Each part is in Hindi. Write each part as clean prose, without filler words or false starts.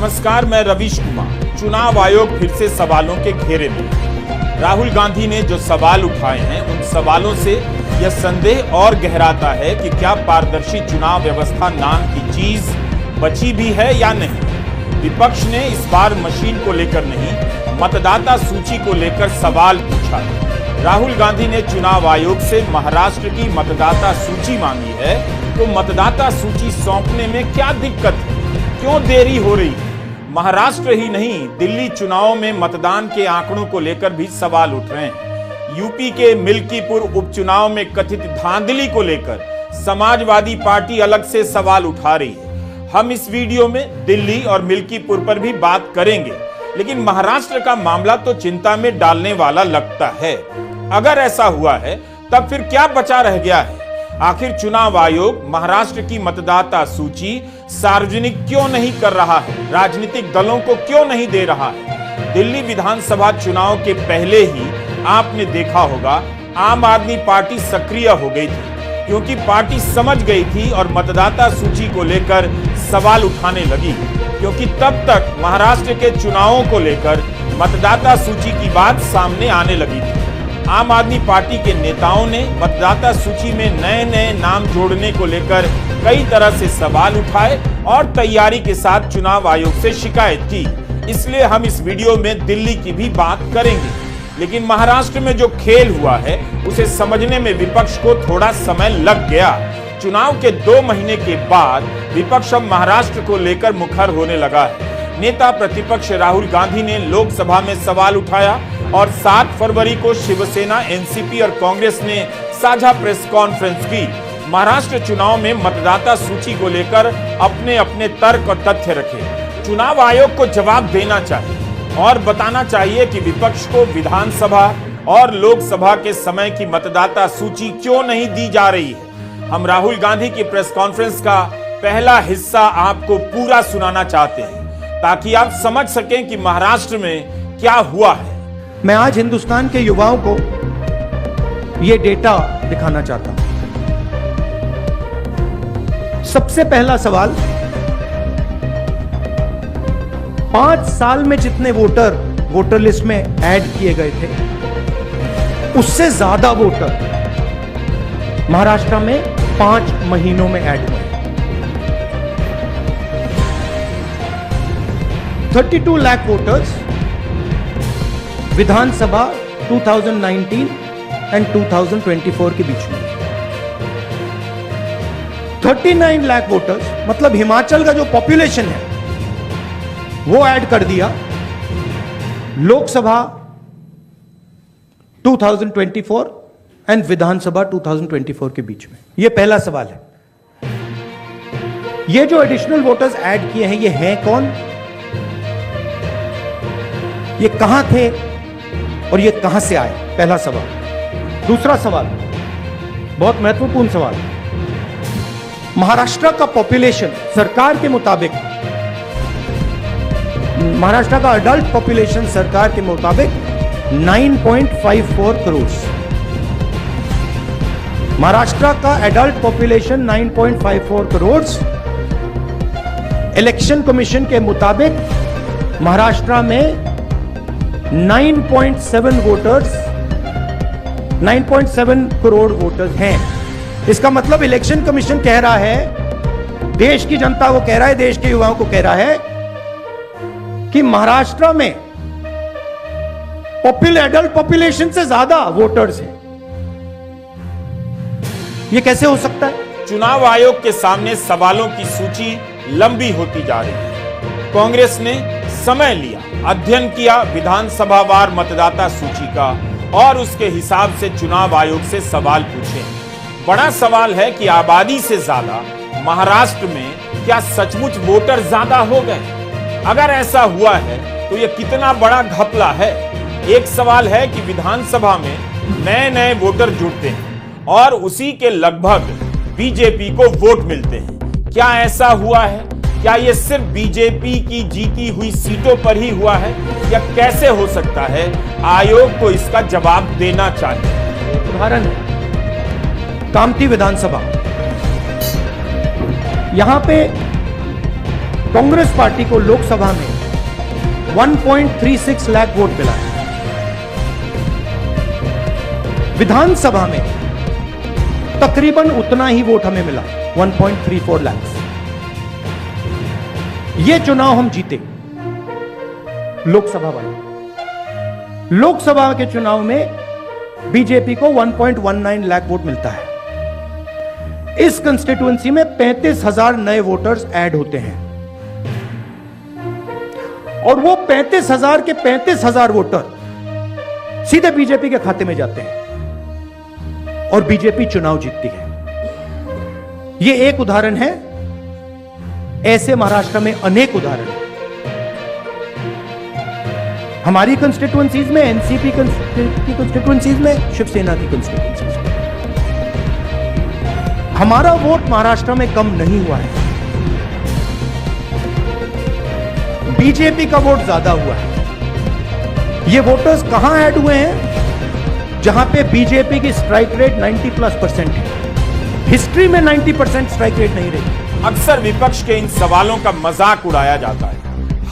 नमस्कार, मैं रवीश कुमार। चुनाव आयोग फिर से सवालों के घेरे में। राहुल गांधी ने जो सवाल उठाए हैं उन सवालों से यह संदेह और गहराता है कि क्या पारदर्शी चुनाव व्यवस्था नाम की चीज बची भी है या नहीं। विपक्ष ने इस बार मशीन को लेकर नहीं, मतदाता सूची को लेकर सवाल पूछा है। राहुल गांधी ने चुनाव आयोग से महाराष्ट्र की मतदाता सूची मांगी है, तो मतदाता सूची सौंपने में क्या दिक्कत है, क्यों देरी हो रही है। महाराष्ट्र ही नहीं, दिल्ली चुनाव में मतदान के आंकड़ों को लेकर भी सवाल उठ रहे हैं। यूपी के मिल्कीपुर उपचुनाव में कथित धांधली को लेकर समाजवादी पार्टी अलग से सवाल उठा रही है। हम इस वीडियो में दिल्ली और मिल्कीपुर पर भी बात करेंगे, लेकिन महाराष्ट्र का मामला तो चिंता में डालने वाला लगता है। अगर ऐसा हुआ है तब फिर क्या बचा रह गया है। आखिर चुनाव आयोग महाराष्ट्र की मतदाता सूची सार्वजनिक क्यों नहीं कर रहा है, राजनीतिक दलों को क्यों नहीं दे रहा है। दिल्ली विधानसभा चुनाव के पहले ही आपने देखा होगा आम आदमी पार्टी सक्रिय हो गई थी, क्योंकि पार्टी समझ गई थी और मतदाता सूची को लेकर सवाल उठाने लगी, क्योंकि तब तक महाराष्ट्र के चुनावों को लेकर मतदाता सूची की बात सामने आने लगी थी। आम आदमी पार्टी के नेताओं ने मतदाता सूची में नए नए नाम जोड़ने को लेकर कई तरह से सवाल उठाए और तैयारी के साथ चुनाव आयोग से शिकायत की। इसलिए हम इस वीडियो में दिल्ली की भी बात करेंगे, लेकिन महाराष्ट्र में जो खेल हुआ है उसे समझने में विपक्ष को थोड़ा समय लग गया। चुनाव के 2 महीने के बाद विपक्ष अब महाराष्ट्र को लेकर मुखर होने लगा है। नेता प्रतिपक्ष राहुल गांधी ने लोकसभा में सवाल उठाया और 7 फरवरी को शिवसेना, एनसीपी और कांग्रेस ने साझा प्रेस कॉन्फ्रेंस की। महाराष्ट्र चुनाव में मतदाता सूची को लेकर अपने अपने तर्क और तथ्य रखे। चुनाव आयोग को जवाब देना चाहिए और बताना चाहिए कि विपक्ष को विधानसभा और लोकसभा के समय की मतदाता सूची क्यों नहीं दी जा रही है। हम राहुल गांधी की प्रेस कॉन्फ्रेंस का पहला हिस्सा आपको पूरा सुनाना चाहते हैं, ताकि आप समझ सकें कि महाराष्ट्र में क्या हुआ है। मैं आज हिंदुस्तान के युवाओं को यह डेटा दिखाना चाहता हूं। सबसे पहला सवाल, 5 साल में जितने वोटर लिस्ट में ऐड किए गए थे, उससे ज्यादा वोटर महाराष्ट्र में 5 महीनों में ऐड हुए। 32 लाख वोटर्स विधानसभा 2019 एंड 2024 के बीच में। 39 लाख वोटर्स, मतलब हिमाचल का जो पॉपुलेशन है वो ऐड कर दिया लोकसभा 2024 एंड विधानसभा 2024 के बीच में। यह पहला सवाल है। ये जो एडिशनल वोटर्स ऐड किए हैं, ये हैं कौन, ये कहां थे और ये कहां से आए, पहला सवाल। दूसरा सवाल, बहुत महत्वपूर्ण सवाल, महाराष्ट्र का पॉपुलेशन सरकार के मुताबिक, महाराष्ट्र का अडल्ट पॉपुलेशन सरकार के मुताबिक 9.54 करोड़। महाराष्ट्र का adult population 9.54 crore. Election commission के मुताबिक महाराष्ट्र में 9.7 करोड़ वोटर्स हैं। इसका मतलब इलेक्शन कमीशन कह रहा है, देश की जनता को कह रहा है, देश के युवाओं को कह रहा है कि महाराष्ट्र में एडल्ट पॉपुलेशन से ज्यादा वोटर्स हैं। यह कैसे हो सकता है। चुनाव आयोग के सामने सवालों की सूची लंबी होती जा रही है। कांग्रेस ने समय लिया, अध्ययन किया विधानसभावार मतदाता सूची का और उसके हिसाब से चुनाव आयोग से सवाल पूछे। बड़ा सवाल है कि आबादी से ज्यादा महाराष्ट्र में क्या सचमुच वोटर ज्यादा हो गए। अगर ऐसा हुआ है तो यह कितना बड़ा घपला है। एक सवाल है कि विधानसभा में नए नए वोटर जुड़ते हैं और उसी के लगभग बीजेपी को वोट मिलते हैं। क्या ऐसा हुआ है? क्या ये सिर्फ बीजेपी की जीती हुई सीटों पर ही हुआ है या कैसे हो सकता है? आयोग को इसका जवाब देना चाहिए। उदाहरण है कामठी विधानसभा। यहां पे कांग्रेस पार्टी को लोकसभा में 1.36 लाख वोट मिला है। विधानसभा में तकरीबन उतना ही वोट हमें मिला, 1.34 लाख। ये चुनाव हम जीते लोकसभा वाले। लोकसभा के चुनाव में बीजेपी को 1.19 लाख वोट मिलता है। इस कंस्टिट्यूएंसी में 35,000 नए वोटर्स ऐड होते हैं और वो 35,000 के 35,000 वोटर सीधे बीजेपी के खाते में जाते हैं और बीजेपी चुनाव जीतती है। यह एक उदाहरण है, ऐसे महाराष्ट्र में अनेक उदाहरण हैं। हमारी कंस्टिट्यूएंसीज में, एनसीपी की कंस्टिट्यूएंसीज में, शिवसेना की कंस्टिट्यूएंसीज में हमारा वोट महाराष्ट्र में कम नहीं हुआ है, बीजेपी का वोट ज्यादा हुआ है। ये वोटर्स कहां ऐड हुए हैं? जहां पे बीजेपी की स्ट्राइक रेट 90+% है। हिस्ट्री में 90% स्ट्राइक रेट नहीं रही। अक्सर विपक्ष के इन सवालों का मजाक उड़ाया जाता है,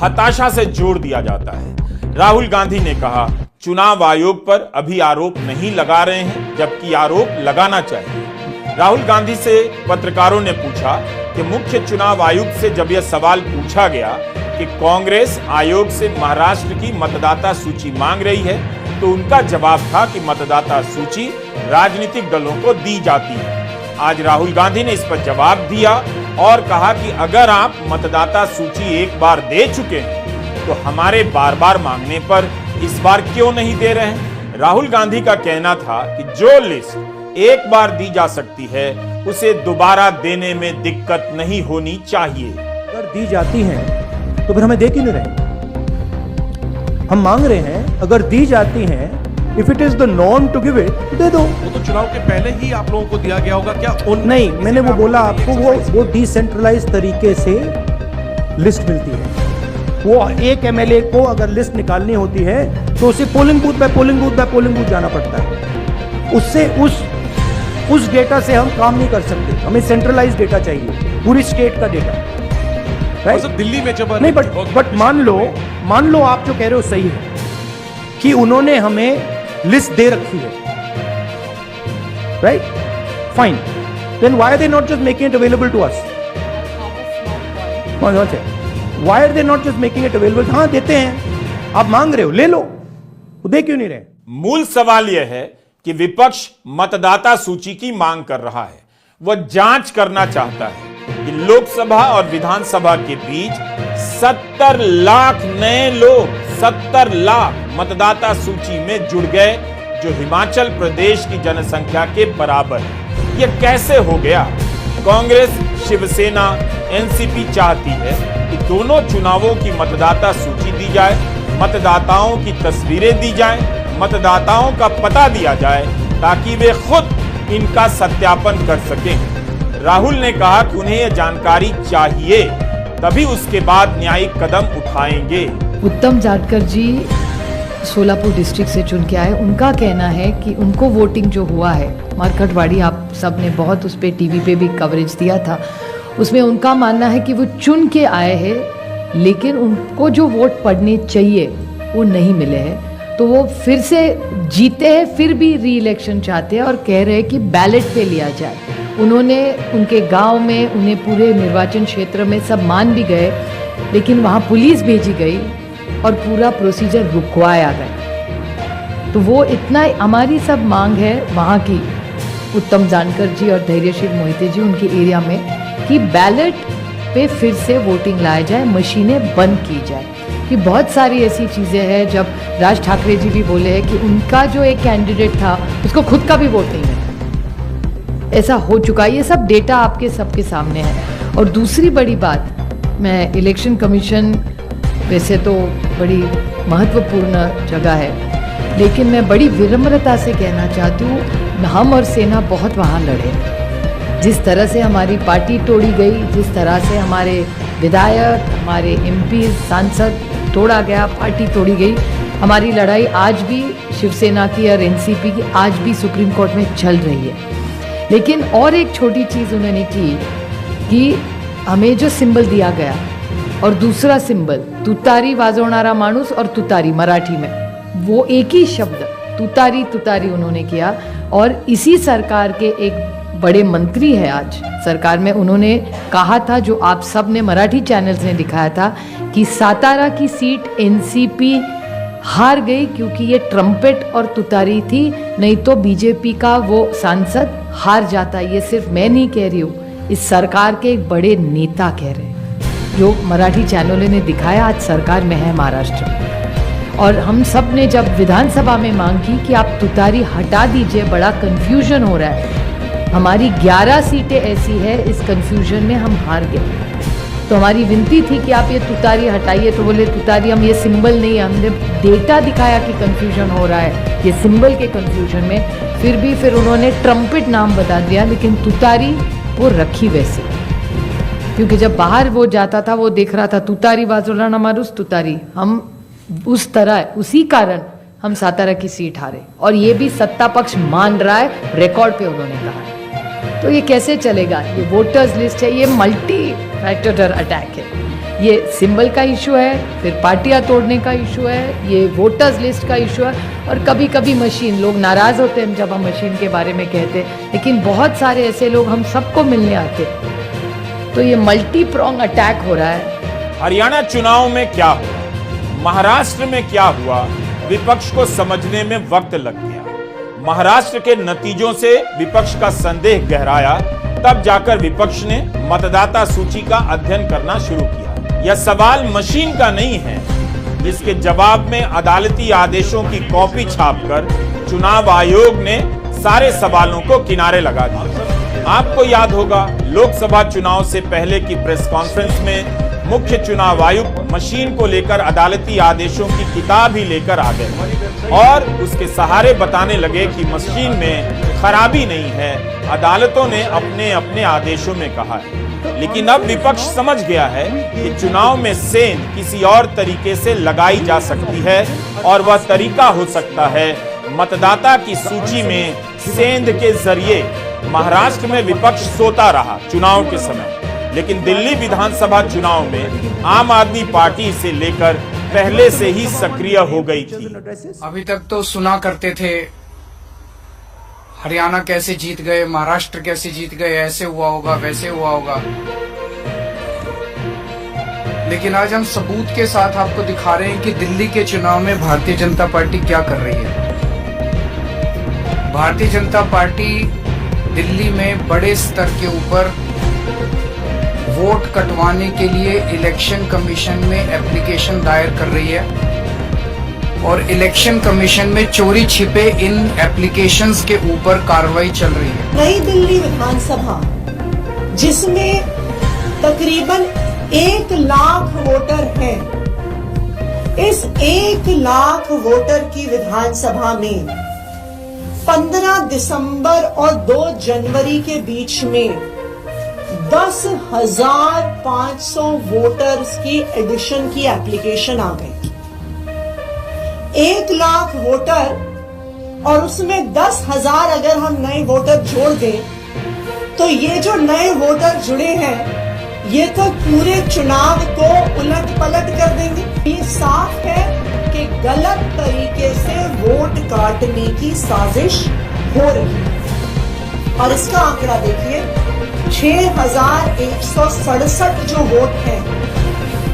हताशा से जोड़ दिया जाता है। राहुल गांधी ने कहा चुनाव आयोग पर अभी आरोप नहीं लगा रहे हैं, जबकि आरोप लगाना चाहिए। राहुल गांधी से पत्रकारों ने पूछा कि मुख्य चुनाव आयुक्त से जब यह सवाल पूछा गया कि कांग्रेस आयोग से महाराष्ट्र की मतदाता सूची मांग रही है, तो उनका जवाब था कि मतदाता सूची राजनीतिक दलों को दी जाती है। आज राहुल गांधी ने इस पर जवाब दिया और कहा कि अगर आप मतदाता सूची एक बार दे चुके हैं तो हमारे बार बार मांगने पर इस बार क्यों नहीं दे रहे हैं? राहुल गांधी का कहना था कि जो लिस्ट एक बार दी जा सकती है उसे दोबारा देने में दिक्कत नहीं होनी चाहिए। अगर दी जाती हैं तो फिर हमें दे क्यों नहीं रहे? हम मांग रहे हैं, अगर दी जाती हैं, if it is the norm to give it, दे दो। वो तो चुनाव के पहले ही आप लोगों को दिया गया होगा क्या? नहीं, मैंने वो बोला आपको, वो डिसेंट्रलाइज तरीके से लिस्ट मिलती है। वो एक एमएलए को अगर लिस्ट निकालनी होती है तो उसे polling booth by polling booth by polling booth जाना पड़ता है। उससे उस डेटा से हम काम नहीं कर सकते। हमें सेंट्रलाइज डेटा चाहिए, पूरी स्टेट का डेटा, राइट? दिल्ली में जब नहीं, बट मान लो आप जो कह रहे हो सही है कि उन्होंने हमें लिस्ट दे रखी है, right? Fine, then why are they not just making it available to us? Why are they not just making it available? हाँ, देते हैं, आप मांग रहे हो, ले लो, वो दे क्यों नहीं रहे? मूल सवाल यह है कि विपक्ष मतदाता सूची की मांग कर रहा है। वह जांच करना चाहता है कि लोकसभा और विधानसभा के बीच 70 लाख नए लोग, 70 लाख मतदाता सूची में जुड़ गए, जो हिमाचल प्रदेश की जनसंख्या के बराबर है। यह कैसे हो गया? कांग्रेस, शिवसेना, एनसीपी चाहती है कि दोनों चुनावों की मतदाता सूची दी जाए, मतदाताओं की तस्वीरें दी जाएं, मतदाताओं का पता दिया जाए ताकि वे खुद इनका सत्यापन कर सकें। राहुल ने कहा कि उन्हें यह जानकारी चाहिए, तभी उसके बाद न्यायिक कदम उठाएंगे। उत्तम जानकर जी सोलापुर डिस्ट्रिक्ट से चुन के आए। उनका कहना है कि उनको वोटिंग जो हुआ है मारकटवाड़ी, आप सब ने बहुत उस पर टीवी पे भी कवरेज दिया था, उसमें उनका मानना है कि वो चुन के आए हैं लेकिन उनको जो वोट पड़ने चाहिए वो नहीं मिले हैं, तो वो फिर से जीते हैं, फिर भी री इलेक्शन चाहते हैं और कह रहे हैं कि बैलेट पे लिया जाए। उन्होंने उनके गांव में, उन्हें पूरे निर्वाचन क्षेत्र में सब मान भी गए, लेकिन वहाँ पुलिस भेजी गई और पूरा प्रोसीजर रुकवाया गया। तो वो इतना हमारी सब मांग है वहाँ की, उत्तम जानकर जी और धैर्यशील मोहिते जी उनके एरिया में, कि बैलेट पे फिर से वोटिंग लाया जाए, मशीनें बंद की जाए। कि बहुत सारी ऐसी चीज़ें हैं, जब राज ठाकरे जी भी बोले हैं कि उनका जो एक कैंडिडेट था उसको खुद का भी वोट नहीं मिला, ऐसा हो चुका है। ये सब डेटा आपके सबके सामने है। और दूसरी बड़ी बात, मैं इलेक्शन कमीशन वैसे तो बड़ी महत्वपूर्ण जगह है, लेकिन मैं बड़ी विनम्रता से कहना चाहती हूँ, हम और सेना बहुत वहाँ लड़े। जिस तरह से हमारी पार्टी तोड़ी गई, जिस तरह से हमारे विधायक, हमारे एमपी, सांसद तोड़ा गया, पार्टी तोड़ी गई, हमारी लड़ाई आज भी शिवसेना की और एनसीपी की आज भी सुप्रीम कोर्ट में चल रही है। लेकिन और एक छोटी चीज़ उन्होंने की कि हमें जो सिंबल दिया गया और दूसरा सिंबल तुतारी वाजवणारा माणूस और तुतारी मराठी में, वो एक ही शब्द तुतारी तुतारी उन्होंने किया। और इसी सरकार के एक बड़े मंत्री है आज सरकार में, उन्होंने कहा था, जो आप सब ने मराठी चैनल्स ने दिखाया था, कि सातारा की सीट एनसीपी हार गई क्योंकि ये ट्रम्पेट और तुतारी थी, नहीं तो बीजेपी का वो सांसद हार जाता। ये सिर्फ मैं नहीं कह रही हूँ, इस सरकार के एक बड़े नेता कह रहे हैं, जो मराठी चैनलों ने दिखाया आज सरकार में है महाराष्ट्र में। और हम सब ने जब विधानसभा में मांग की कि आप तुतारी हटा दीजिए, बड़ा कन्फ्यूजन हो रहा है, हमारी 11 सीटें ऐसी है, इस कन्फ्यूजन में हम हार गए। तो हमारी विनती थी कि आप ये तुतारी हटाइए, तो बोले तुतारी हम ये सिंबल नहीं, हमने डेटा दिखाया कि कन्फ्यूजन हो रहा है ये सिंबल के कन्फ्यूजन में। फिर उन्होंने ट्रम्पेट नाम बता दिया, लेकिन तुतारी वो रखी वैसे, क्योंकि जब बाहर वो जाता था वो देख रहा था तुतारी वाजवणारा माणूस तुतारी, हम उस तरह उसी कारण हम सातारा की सीट हारे। और ये भी सत्ता पक्ष मान रहा है, रिकॉर्ड पे उन्होंने कहा। तो ये कैसे चलेगा? ये वोटर्स लिस्ट है, ये मल्टी फैक्टर अटैक है, ये सिंबल का इशू है, फिर पार्टियां तोड़ने का इशू है, ये वोटर्स लिस्ट का इशू है, और कभी कभी मशीन, लोग नाराज होते हैं जब हम मशीन के बारे में कहते हैं, लेकिन बहुत सारे ऐसे लोग हम सबको मिलने आते। तो ये मल्टी प्रोंग अटैक हो रहा है। हरियाणा चुनाव में क्या हुआ, महाराष्ट्र में क्या हुआ, विपक्ष को समझने में वक्त लग गया। महाराष्ट्र के नतीजों से विपक्ष का संदेह गहराया, तब जाकर विपक्ष ने मतदाता सूची का अध्ययन करना शुरू किया। यह सवाल मशीन का नहीं है, जिसके जवाब में अदालती आदेशों की कॉपी छापकर चुनाव आयोग ने सारे सवालों को किनारे लगा दिया। आपको याद होगा, लोकसभा चुनाव से पहले की प्रेस कॉन्फ्रेंस में मुख्य चुनाव आयुक्त मशीन को लेकर अदालती आदेशों की किताब ही लेकर आ गए और उसके सहारे बताने लगे कि मशीन में खराबी नहीं है, अदालतों ने अपने अपने आदेशों में कहा है। लेकिन अब विपक्ष समझ गया है कि चुनाव में सेंध किसी और तरीके से लगाई जा सकती है, और वह तरीका हो सकता है मतदाता की सूची में सेंध के जरिए। महाराष्ट्र में विपक्ष सोता रहा चुनाव के समय, लेकिन दिल्ली विधानसभा चुनाव में आम आदमी पार्टी से लेकर पहले से ही सक्रिय हो गई थी। अभी तक तो सुना करते थे हरियाणा कैसे जीत गए, महाराष्ट्र कैसे जीत गए, ऐसे हुआ होगा वैसे हुआ होगा, लेकिन आज हम सबूत के साथ आपको दिखा रहे हैं कि दिल्ली के चुनाव में भारतीय जनता पार्टी क्या कर रही है। भारतीय जनता पार्टी दिल्ली में बड़े स्तर के ऊपर वोट कटवाने के लिए इलेक्शन कमीशन में एप्लीकेशन दायर कर रही है, और इलेक्शन कमीशन में चोरी छिपे इन एप्लीकेशंस के ऊपर कार्रवाई चल रही है। नई दिल्ली विधानसभा, जिसमें तकरीबन 1 लाख वोटर हैं, इस 1 लाख वोटर की विधानसभा में 15 दिसंबर और 2 जनवरी के बीच में 10,500 वोटर्स की एडिशन की एप्लीकेशन आ गई। 1 लाख वोटर और उसमें 10,000 अगर हम नए वोटर जोड़ दें, तो ये जो नए वोटर जुड़े हैं, ये तो पूरे चुनाव को उलट पलट कर देंगे। ये साफ है कि गलत तरीके से वोट काटने की साजिश हो रही है। और इसका आंकड़ा देखिए, 6,167 जो वोट हैं,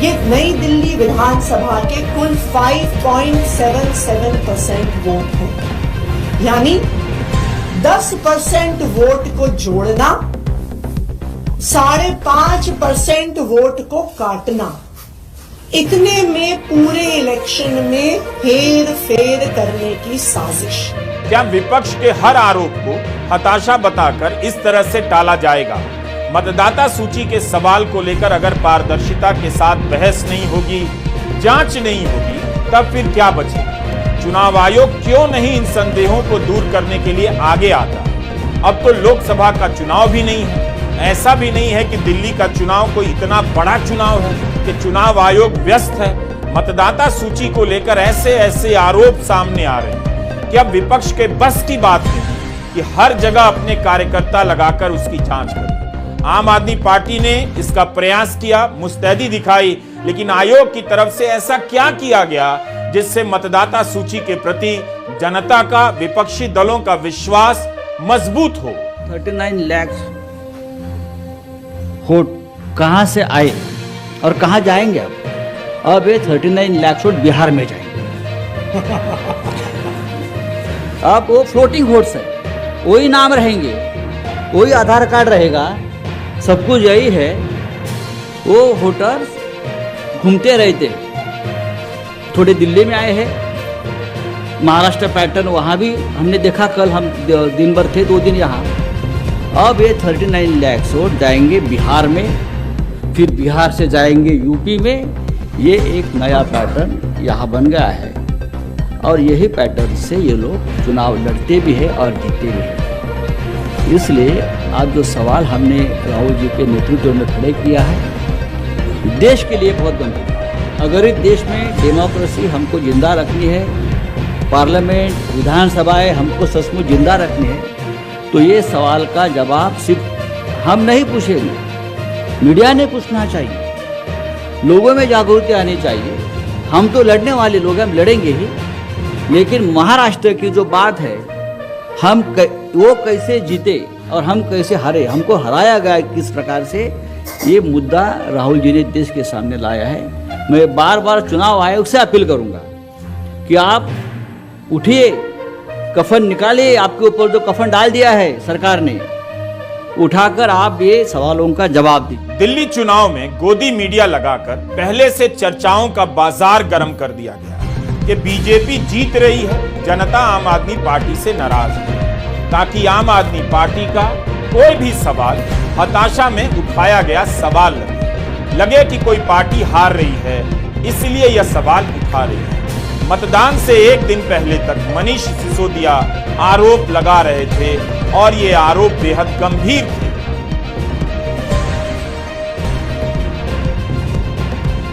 ये नई दिल्ली विधानसभा के कुल 5.77% वोट हैं। यानी 10% वोट को जोड़ना, 5.5% वोट को काटना, इतने में पूरे इलेक्शन में हेर फेर करने की साजिश। क्या विपक्ष के हर आरोप को हताशा बताकर इस तरह से टाला जाएगा? मतदाता सूची के सवाल को लेकर अगर पारदर्शिता के साथ बहस नहीं होगी, जांच नहीं होगी, तब फिर क्या बचेगा? चुनाव आयोग क्यों नहीं इन संदेहों को दूर करने के लिए आगे आता? अब तो लोकसभा का चुनाव भी नहीं है, ऐसा भी नहीं है कि दिल्ली का चुनाव कोई इतना बड़ा चुनाव है कि चुनाव आयोग व्यस्त है। मतदाता सूची को लेकर ऐसे ऐसे आरोप सामने आ रहे हैं कि अब विपक्ष के बस की बात नहीं कि हर जगह अपने कार्यकर्ता लगाकर उसकी जांच करें। आम आदमी पार्टी ने इसका प्रयास किया, मुस्तैदी दिखाई, लेकिन आयोग की तरफ से ऐसा क्या किया गया जिससे मतदाता सूची के प्रति जनता का, विपक्षी दलों का विश्वास मजबूत हो? 39 लाख वोट कहाँ से आए और कहाँ जाएंगे? अब ये 39 लाख वोट बिहार में जाएंगे। अब वो फ्लोटिंग वोट्स है, वही नाम रहेंगे, वही आधार कार्ड रहेगा, सब कुछ यही है। वो वोटर्स घूमते रहते, थोड़े दिल्ली में आए हैं, महाराष्ट्र पैटर्न वहाँ भी हमने देखा, कल हम दिन भर थे 2 दिन यहाँ। अब ये 39 लाख वोट जाएंगे बिहार में, फिर बिहार से जाएंगे यूपी में। ये एक नया पैटर्न यहाँ बन गया है और यही पैटर्न से ये लोग चुनाव लड़ते भी हैं और जीतते भी हैं। इसलिए आज जो सवाल हमने राहुल जी के नेतृत्व में खड़े किया है, देश के लिए बहुत गंभीर है। अगर इस देश में डेमोक्रेसी हमको जिंदा रखनी है, पार्लियामेंट, विधानसभाएं हमको सचमुच जिंदा रखनी है, तो ये सवाल का जवाब सिर्फ हम नहीं पूछेंगे, मीडिया ने पूछना चाहिए, लोगों में जागरूकता आनी चाहिए। हम तो लड़ने वाले लोग हैं, हम लड़ेंगे ही, लेकिन महाराष्ट्र की जो बात है, वो कैसे जीते और हम कैसे हारे, हमको हराया गया किस प्रकार से, ये मुद्दा राहुल जी ने देश के सामने लाया है। मैं बार बार चुनाव आयोग से अपील करूंगा कि आप उठिए, कफन निकालिए, आपके ऊपर जो कफन डाल दिया है सरकार ने, उठाकर आप ये सवालों का जवाब दीजिए। दिल्ली चुनाव में गोदी मीडिया लगाकर पहले से चर्चाओं का बाजार गर्म कर दिया गया कि बीजेपी जीत रही है, जनता आम आदमी पार्टी से नाराज है, ताकि आम आदमी पार्टी का कोई भी सवाल हताशा में उठाया गया सवाल लगे कि कोई पार्टी हार रही है, इसलिए यह सवाल उठा रही है। मतदान से एक दिन पहले तक मनीष सिसोदिया आरोप लगा रहे थे और ये आरोप बेहद गंभीर थे।